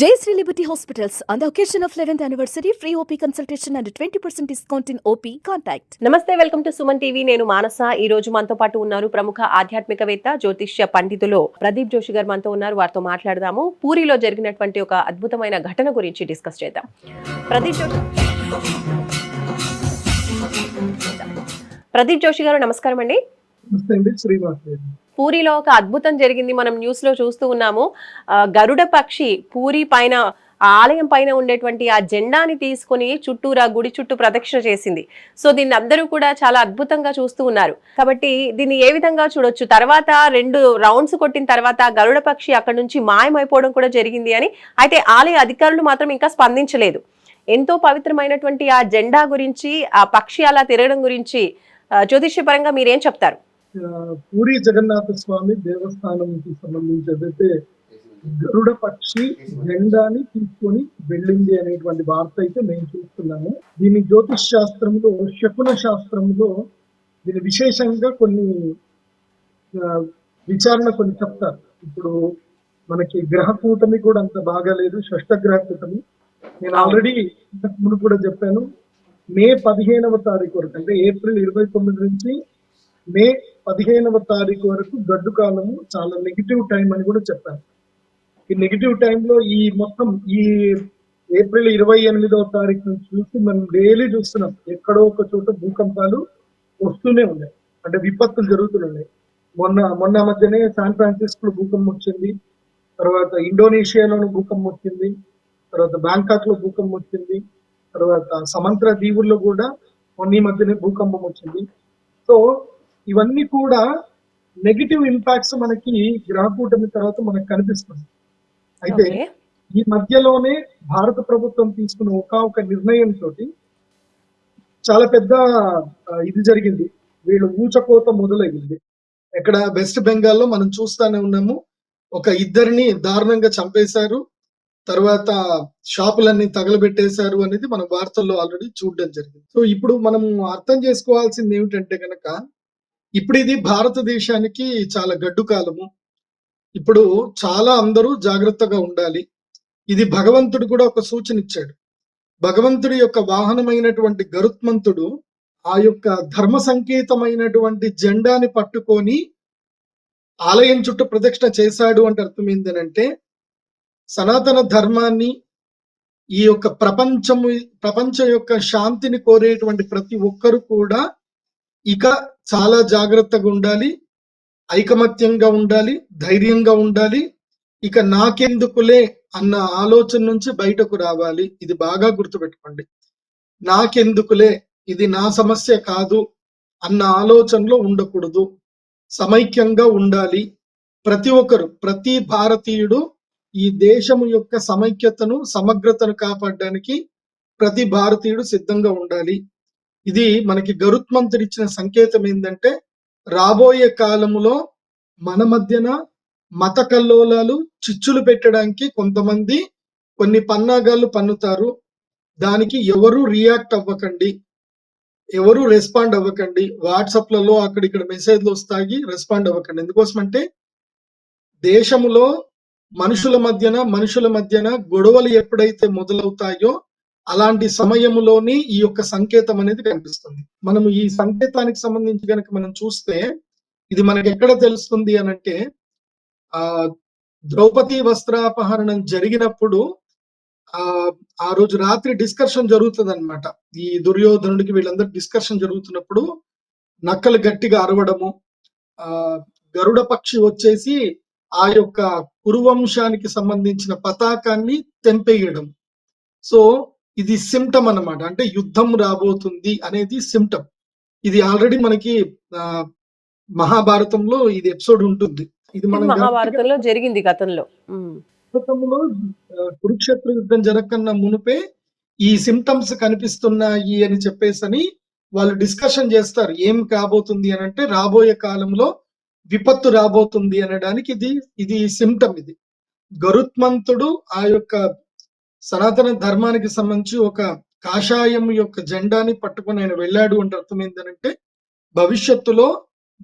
Jayashree Liberty Hospitals, on the occasion of 11th anniversary, free OP consultation and 20% discount in OP. Contact. నమస్తే, welcome to Suman TV. నేను మానస. ఈ రోజు మనతో పాటు ఉన్నారు ప్రముఖ ఆధ్యాత్మికవేత్త, జ్యోతిష్య పండితులు ప్రదీప్ జోషి గారు మనతో ఉన్నారు. వారితో మాట్లాడదాము. పూరిలో జరిగినటువంటి ఒక అద్భుతమైన ఘటన గురించి డిస్కస్ చేద్దాం. ప్రదీప్ జోషి గారు నమస్కారం అండి. పూరిలో ఒక అద్భుతం జరిగింది. మనం న్యూస్ లో చూస్తూ ఉన్నాము. గరుడ పక్షి పూరి పైన, ఆలయం పైన ఉండేటువంటి ఆ జెండాని తీసుకుని చుట్టూరా గుడి చుట్టూ ప్రదక్షిణ చేసింది. సో దీన్ని అందరూ కూడా చాలా అద్భుతంగా చూస్తూ ఉన్నారు. కాబట్టి దీన్ని ఏ విధంగా చూడొచ్చు? తర్వాత 2 రౌండ్స్ కొట్టిన తర్వాత గరుడ పక్షి అక్కడ నుంచి మాయమైపోవడం కూడా జరిగింది అని. అయితే ఆలయ అధికారులు మాత్రం ఇంకా స్పందించలేదు. ఎంతో పవిత్రమైనటువంటి ఆ జెండా గురించి, ఆ పక్షి అలా తిరగడం గురించి జ్యోతిష్యపరంగా మీరేం చెప్తారు? పూరి జగన్నాథ స్వామి దేవస్థానంకి సంబంధించి ఏదైతే గరుడ పక్షి జెండాని తీసుకొని వెళ్ళింది అనేటువంటి వార్త అయితే మేము చూస్తున్నాము. దీని జ్యోతిష్ శాస్త్రంలో, శకున శాస్త్రంలో దీని విశేషంగా కొన్ని విచారణ కొన్ని చెప్తారు. ఇప్పుడు మనకి గ్రహ కూటమి కూడా అంత బాగాలేదు, షష్టగ్రహ కూటమి. నేను ఆల్రెడీ ఇంతకు ముందు కూడా చెప్పాను, మే 15వ తారీఖు వరకు, అంటే ఏప్రిల్ 29 నుంచి మే 15వ తారీఖు వరకు గడ్డు కాలము, చాలా నెగిటివ్ టైం అని కూడా చెప్పాను. ఈ నెగిటివ్ టైంలో ఈ మొత్తం ఈ ఏప్రిల్ 28వ తారీఖు నుంచి చూసి మనం డైలీ చూస్తున్నాం, ఎక్కడో ఒక చోట భూకంపాలు వస్తూనే ఉన్నాయి, అంటే విపత్తులు జరుగుతున్నాయి. మొన్న మధ్యనే శాన్ ఫ్రాన్సిస్కోలో భూకంపం వచ్చింది, తర్వాత ఇండోనేషియాలోను భూకంపం వచ్చింది, తర్వాత బ్యాంకాక్ లో భూకంపం వచ్చింది, తర్వాత సమంత్ర దీవుల్లో కూడా మొన్న మధ్యనే భూకంపం వచ్చింది. సో ఇవన్నీ కూడా నెగిటివ్ ఇంపాక్ట్స్ మనకి గ్రహ కూటమి తర్వాత మనకు కనిపిస్తుంది. అయితే ఈ మధ్యలోనే భారత ప్రభుత్వం తీసుకున్న ఒక నిర్ణయంతో చాలా పెద్ద ఇది జరిగింది. వీళ్ళు ఊచకోత మొదలైంది. ఎక్కడ వెస్ట్ బెంగాల్లో మనం చూస్తానే ఉన్నాము, ఒక ఇద్దరిని దారుణంగా చంపేశారు, తర్వాత షాపులన్నీ తగలబెట్టేశారు అనేది మన వార్తల్లో ఆల్రెడీ చూడడం జరిగింది. సో ఇప్పుడు మనం అర్థం చేసుకోవాల్సింది ఏమిటంటే కనుక, ఇప్పుడు ఇది భారతదేశానికి చాలా గడ్డు కాలము. ఇప్పుడు చాలా అందరూ జాగ్రత్తగా ఉండాలి. ఇది భగవంతుడు కూడా ఒక సూచన ఇచ్చాడు. భగవంతుడి యొక్క వాహనమైనటువంటి గరుత్మంతుడు ఆ యొక్క ధర్మ సంకేతమైనటువంటి జెండాని పట్టుకొని ఆలయం చుట్టూ ప్రదక్షిణ చేశాడు అంటే అర్థం ఏంటంటే, సనాతన ధర్మాన్ని, ఈ యొక్క ప్రపంచం యొక్క శాంతిని కోరేటువంటి ప్రతి ఒక్కరు కూడా ఇక చాలా జాగ్రత్తగా ఉండాలి, ఐకమత్యంగా ఉండాలి, ధైర్యంగా ఉండాలి. ఇక నాకెందుకులే అన్న ఆలోచన నుంచి బయటకు రావాలి. ఇది బాగా గుర్తుపెట్టుకోండి. నాకెందుకులే, ఇది నా సమస్య కాదు అన్న ఆలోచనలో ఉండకూడదు. సమైక్యంగా ఉండాలి. ప్రతి ఒక్కరు, ప్రతి భారతీయుడు ఈ దేశము యొక్క సమైక్యతను, సమగ్రతను కాపాడడానికి ప్రతి భారతీయుడు సిద్ధంగా ఉండాలి. ఇది మనకి గరుత్మంతుడు ఇచ్చిన సంకేతం ఏంటంటే, రాబోయే కాలములో మన మధ్యన మత కల్లోలాలు చిచ్చులు పెట్టడానికి కొంతమంది కొన్ని పన్నాగాలు పన్నుతారు. దానికి ఎవరు రియాక్ట్ అవ్వకండి, ఎవరు రెస్పాండ్ అవ్వకండి. వాట్సాప్లలో అక్కడిక్కడ మెసేజ్లు వస్తాయి, రెస్పాండ్ అవ్వకండి. ఎందుకోసమంటే, దేశములో మనుషుల మధ్యన గొడవలు ఎప్పుడైతే మొదలవుతాయో అలాంటి సమయంలోని ఈ యొక్క సంకేతం అనేది కనిపిస్తుంది. మనము ఈ సంకేతానికి సంబంధించి కనుక మనం చూస్తే, ఇది మనకి ఎక్కడ తెలుస్తుంది అనంటే, ద్రౌపది వస్త్రాపహరణం జరిగినప్పుడు ఆ రోజు రాత్రి డిస్కషన్ జరుగుతుంది అనమాట. ఈ దుర్యోధనుడికి వీళ్ళందరూ డిస్కషన్ జరుగుతున్నప్పుడు నక్కలు గట్టిగా అరవడము, గరుడ పక్షి వచ్చేసి ఆ యొక్క కురువంశానికి సంబంధించిన పతాకాన్ని తెంపేయడం. సో ఇది సిమ్టమ్ అన్నమాట. అంటే యుద్ధం రాబోతుంది అనేది సిమ్టమ్. ఇది ఆల్రెడీ మనకి మహాభారతంలో ఇది ఎపిసోడ్ ఉంటుంది. ఇది మన మహాభారతంలో జరిగింది గతంలో. కురుక్షేత్ర యుద్ధం జరగకన్నా మునుపే ఈ సిమ్టమ్స్ కనిపిస్తున్నాయి అని చెప్పేసి వాళ్ళు డిస్కషన్ చేస్తారు. ఏం కాబోతుంది అని అంటే, రాబోయే కాలంలో విపత్తు రాబోతుంది అనడానికి ఇది సిమ్టమ్. ఇది గరుత్మంతుడు ఆ యొక్క సనాతన ధర్మానికి సంబంధించి ఒక కాషాయం యొక్క జెండాని పట్టుకుని ఆయన వెళ్ళాడు అంటే అర్థం ఏంటంటే, భవిష్యత్తులో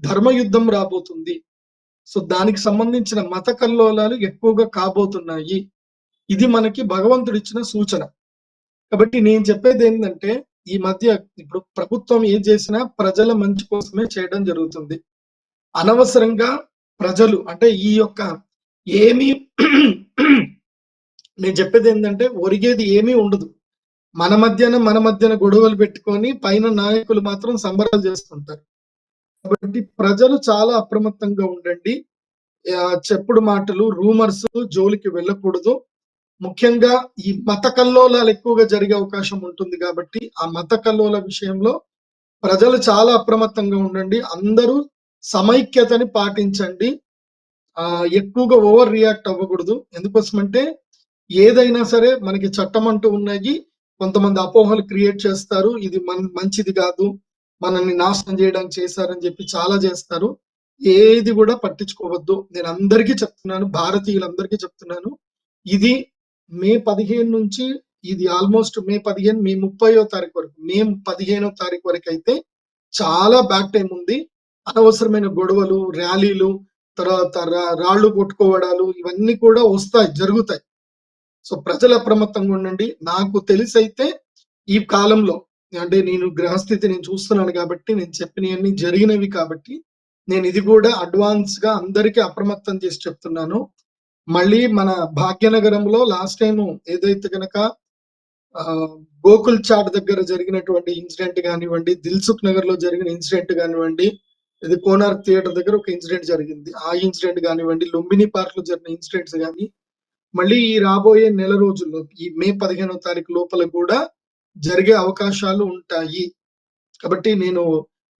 ధర్మయుద్ధం రాబోతుంది. సో దానికి సంబంధించిన మత కల్లోలాలు ఎక్కువగా కాబోతున్నాయి. ఇది మనకి భగవంతుడిచ్చిన సూచన. కాబట్టి నేను చెప్పేది ఏంటంటే, ఈ మధ్య ఇప్పుడు ప్రభుత్వం ఏం చేసినా ప్రజల మంచి కోసమే చేయడం జరుగుతుంది. అనవసరంగా ప్రజలు అంటే ఈ యొక్క ఏమీ నేను చెప్పేది ఏంటంటే ఒరిగేది ఏమీ ఉండదు. మన మధ్యన గొడవలు పెట్టుకొని పైన నాయకులు మాత్రం సంబరాలు చేస్తుంటారు. కాబట్టి ప్రజలు చాలా అప్రమత్తంగా ఉండండి. చెప్పుడు మాటలు, రూమర్స్ జోలికి వెళ్ళకూడదు. ముఖ్యంగా ఈ మత కల్లోలాలు ఎక్కువగా జరిగే అవకాశం ఉంటుంది కాబట్టి, ఆ మత కల్లోల విషయంలో ప్రజలు చాలా అప్రమత్తంగా ఉండండి. అందరూ సమైక్యతని పాటించండి. ఎక్కువగా ఓవర్ రియాక్ట్ అవ్వకూడదు. ఎందుకోసమంటే ఏదైనా సరే మనకి చట్టం అంటూ ఉన్నాయి. కొంతమంది అపోహలు క్రియేట్ చేస్తారు. ఇది మంచిది కాదు. మనల్ని నాశనం చేయడానికి చేశారని చెప్పి చాలా చేస్తారు. ఏది కూడా పట్టించుకోవద్దు. నేను అందరికీ చెప్తున్నాను, భారతీయులందరికీ చెప్తున్నాను. ఇది మే 15 నుంచి ఇది ఆల్మోస్ట్ మే 15 మే 30వ తారీఖు వరకు, మే 15వ తారీఖు వరకు అయితే చాలా బ్యాక్ టైం ఉంది. అనవసరమైన గొడవలు, ర్యాలీలు, తర్వాత రాళ్ళు కొట్టుకోవడాలు ఇవన్నీ కూడా వస్తాయి, జరుగుతాయి. సో ప్రజలు అప్రమత్తంగా ఉండండి. నాకు తెలిసైతే ఈ కాలంలో అంటే నేను గ్రహస్థితి నేను చూస్తున్నాను కాబట్టి, నేను చెప్పినవన్నీ జరిగినవి కాబట్టి, నేను ఇది కూడా అడ్వాన్స్ గా అందరికీ అప్రమత్తం చేసి చెప్తున్నాను. మళ్ళీ మన భాగ్యనగరంలో లాస్ట్ టైం ఏదైతే గనక గోకుల్ చాట్ దగ్గర జరిగినటువంటి ఇన్సిడెంట్ కానివ్వండి, దిల్సుఖ్ నగర్ లో జరిగిన ఇన్సిడెంట్ కానివ్వండి, ఇది కోనార్క్ థియేటర్ దగ్గర ఒక ఇన్సిడెంట్ జరిగింది. ఆ ఇన్సిడెంట్ కానివ్వండి, లుంబిని పార్క్ లో జరిగిన ఇన్సిడెంట్స్ కానీ మళ్ళీ ఈ రాబోయే నెల రోజుల్లో ఈ మే 15వ తారీఖు లోపల కూడా జరిగే అవకాశాలు ఉంటాయి. కాబట్టి నేను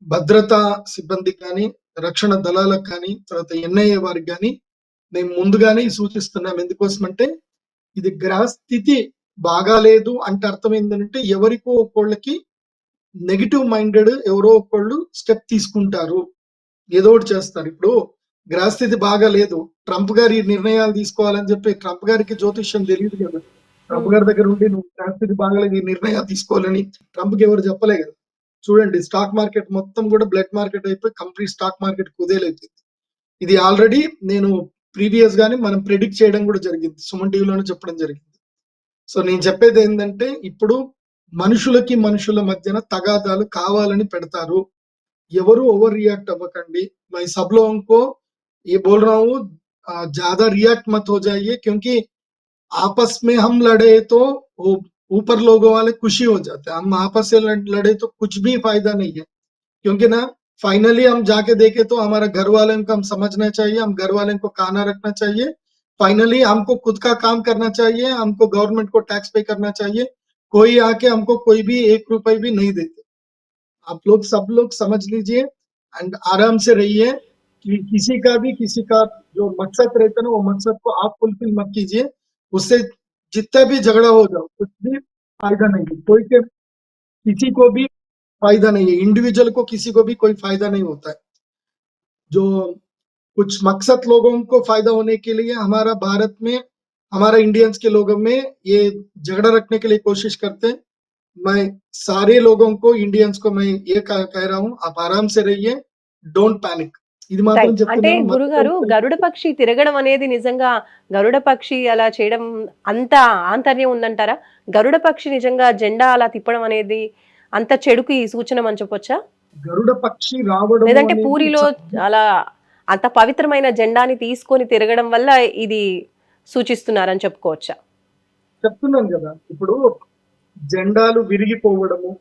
భద్రతా సిబ్బందికి కానీ, రక్షణ దళాలకు కానీ, తర్వాత ఎన్ఐఏ వారికి కానీ మేము ముందుగానే సూచిస్తున్నాం. ఎందుకోసమంటే ఇది గ్రహస్థితి బాగాలేదు అంటే అర్థం ఏంటంటే ఎవరికో ఒకళ్ళకి నెగిటివ్ మైండెడ్ ఎవరో ఒకళ్ళు స్టెప్ తీసుకుంటారు, ఏదో ఒకటి చేస్తారు. ఇప్పుడు గ్రహస్థితి బాగా లేదు, ట్రంప్ గారు ఈ నిర్ణయాలు తీసుకోవాలని చెప్పి ట్రంప్ గారికి జ్యోతిష్యం తెలియదు కదా. ట్రంప్ గారి దగ్గర ఉండి నువ్వు గ్రహస్థితి బాగాలేదు ఈ నిర్ణయాలు తీసుకోవాలని ట్రంప్కి ఎవరు చెప్పలే కదా. చూడండి స్టాక్ మార్కెట్ మొత్తం కూడా బ్లడ్ మార్కెట్ అయిపోయి కంప్లీట్ స్టాక్ మార్కెట్ కుదేలైపోయింది. ఇది ఆల్రెడీ నేను ప్రీవియస్ గానే మనం ప్రెడిక్ట్ చేయడం కూడా జరిగింది, సుమన్ టీవీలోనే చెప్పడం జరిగింది. సో నేను చెప్పేది ఏంటంటే ఇప్పుడు మనుషులకి మనుషుల మధ్యన తగాదాలు కావాలని పెడతారు. ఎవరు ఓవర్ रिएक्ट अव्वకండి. मैं सब लोगों को ये बोल रहा हूँ, ज्यादा रिएक्ट मत हो जाइए क्योंकि आपस में हम लड़े तो वो ऊपर लोगों वाले खुशी हो जाते हैं, हम आपस से लड़े तो कुछ भी फायदा नहीं है। क्योंकि ना फाइनली हम जाके देखे तो हमारा घर वालों को हम समझना चाहिए, हम घर वालों को काना रखना चाहिए। फाइनली हमको खुद का काम करना चाहिए, हमको गवर्नमेंट को टैक्स पे करना चाहिए। कोई आके हमको कोई भी 1 रुपए भी नहीं देते। आप लोग सब लोग समझ लीजिए एंड आराम से रहिए कि किसी का जो मकसद रहता है ना वो मकसद को आप फुलफिल मत कीजिए। उससे जितना भी झगड़ा हो जाओ कुछ भी फायदा नहीं है, कोई के किसी को भी फायदा नहीं है, इंडिविजुअल को किसी को भी कोई फायदा नहीं होता है। जो कुछ मकसद लोगों को फायदा होने के लिए हमारा भारत में हमारा इंडियंस के लोगों में ये झगड़ा रखने के लिए कोशिश करते हैं। मैं सारे लोगों को इंडियंस को मैं ये कह रहा हूँ, आप आराम से रहिए, डोंट पैनिक। ఇది మాత్రం రైట్. అంటే చెప్తున్నాను. గురుగారు గరుడ పక్షి తిరగడం అనేది నిజంగా గరుడ పక్షి అలా చేయడం అంత ఆంతర్యం ఉందంటారా? గరుడ పక్షి నిజంగా జెండా అలా తిప్పడం అనేది అంత చెడుకు ఈ సూచన అని చెప్పొచ్చా? గరుడ పక్షి రావడం లేదంటే అనేది పూరిలో అలా అంత పవిత్రమైన జెండాని తీసుకొని తిరగడం వల్ల ఇది సూచిస్తున్నారని చెప్పుకోవచ్చా? చెప్తున్నాను కదా. ఇప్పుడు జెండాలు విరిగిపోవడము,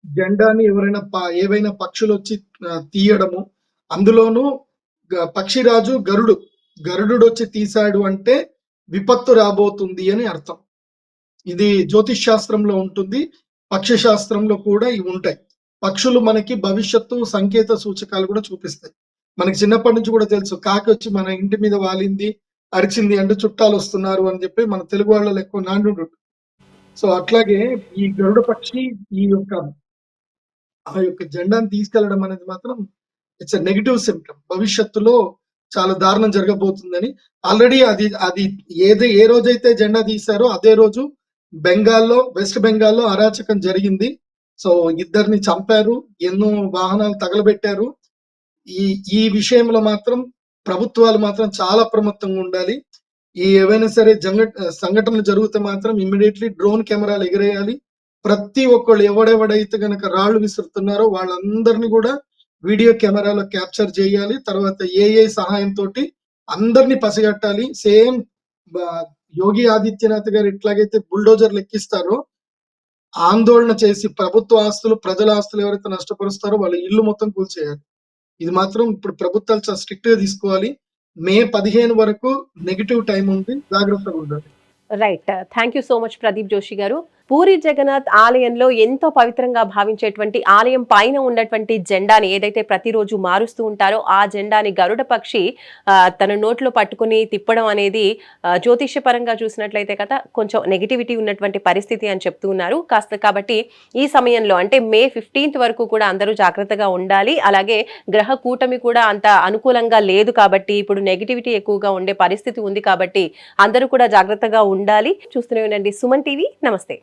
జెండాని ఎవరైనా ఏవైనా పక్షులు వచ్చి తీయడము, అందులోనూ పక్షిరాజు గరుడు వచ్చి తీశాడు అంటే విపత్తు రాబోతుంది అని అర్థం. ఇది జ్యోతిష్ శాస్త్రంలో ఉంటుంది, పక్షి శాస్త్రంలో కూడా ఇవి ఉంటాయి. పక్షులు మనకి భవిష్యత్తు సంకేత సూచకాలు కూడా చూపిస్తాయి. మనకి చిన్నప్పటి నుంచి కూడా తెలుసు, కాకి వచ్చి మన ఇంటి మీద వాలింది, అరిచింది అంటే చుట్టాలు వస్తున్నారు అని చెప్పి మన తెలుగు వాళ్ళలో ఎక్కువ నానుడు. సో అట్లాగే ఈ గరుడ పక్షి ఆ యొక్క జెండాను తీసుకెళ్లడం అనేది మాత్రం ఇట్స్ ఎ నెగటివ్ సిమ్టమ్. భవిష్యత్తులో చాలా దారుణం జరగబోతుందని ఆల్రెడీ అది ఏ రోజైతే జెండా తీశారో అదే రోజు వెస్ట్ బెంగాల్లో అరాచకం జరిగింది. సో ఇద్దరిని చంపారు, ఎన్నో వాహనాలు తగలబెట్టారు. ఈ విషయంలో మాత్రం ప్రభుత్వాలు మాత్రం చాలా అప్రమత్తంగా ఉండాలి. ఈ ఏవైనా సరే సంఘటనలు జరిగితే మాత్రం ఇమ్మీడియట్లీ డ్రోన్ కెమెరాలు ఎగరేయాలి. ప్రతి ఒక్కళ్ళు ఎవడెవడైతే గనక రాళ్ళు విసురుతున్నారో వాళ్ళందరినీ కూడా వీడియో కెమెరాలో క్యాప్చర్ చేయాలి. తర్వాత ఏఐ సహాయంతోటి అందరినీ పసిగట్టాలి. సేమ్ యోగి ఆదిత్యనాథ్ గారు ఎట్లాగైతే బుల్డోజర్లు ఎక్కిస్తారో ఆందోళన చేసి ప్రభుత్వ ఆస్తులు, ప్రజల ఆస్తులు ఎవరైతే నష్టపరుస్తారో వాళ్ళ ఇల్లు మొత్తం కూల్చేయాలి. ఇది మాత్రం ఇప్పుడు ప్రభుత్వాలు చాలా స్ట్రిక్ట్ గా తీసుకోవాలి. మే 15 వరకు నెగిటివ్ టైం ఉంది, జాగ్రత్తగా ఉండాలి. Right, thank you so much Pradeep Joshi గారు. పూరి జగన్నాథ్ ఆలయంలో ఎంతో పవిత్రంగా భావించేటువంటి ఆలయం పైన ఉన్నటువంటి జెండాని ఏదైతే ప్రతిరోజు మారుస్తూ ఉంటారో ఆ జెండాని గరుడ పక్షి తన నోట్లో పట్టుకుని తిప్పడం అనేది జ్యోతిష్యపరంగా చూసినట్లయితే కదా కొంచెం నెగిటివిటీ ఉన్నటువంటి పరిస్థితి అని చెప్తూ ఉన్నారు. కాబట్టి ఈ సమయంలో అంటే మే 15th వరకు కూడా అందరూ జాగ్రత్తగా ఉండాలి. అలాగే గ్రహ కూటమి కూడా అంత అనుకూలంగా లేదు కాబట్టి ఇప్పుడు నెగిటివిటీ ఎక్కువగా ఉండే పరిస్థితి ఉంది కాబట్టి అందరూ కూడా జాగ్రత్తగా ఉండాలి. చూస్తూనే ఉండండి సుమన్ టీవీ. నమస్తే.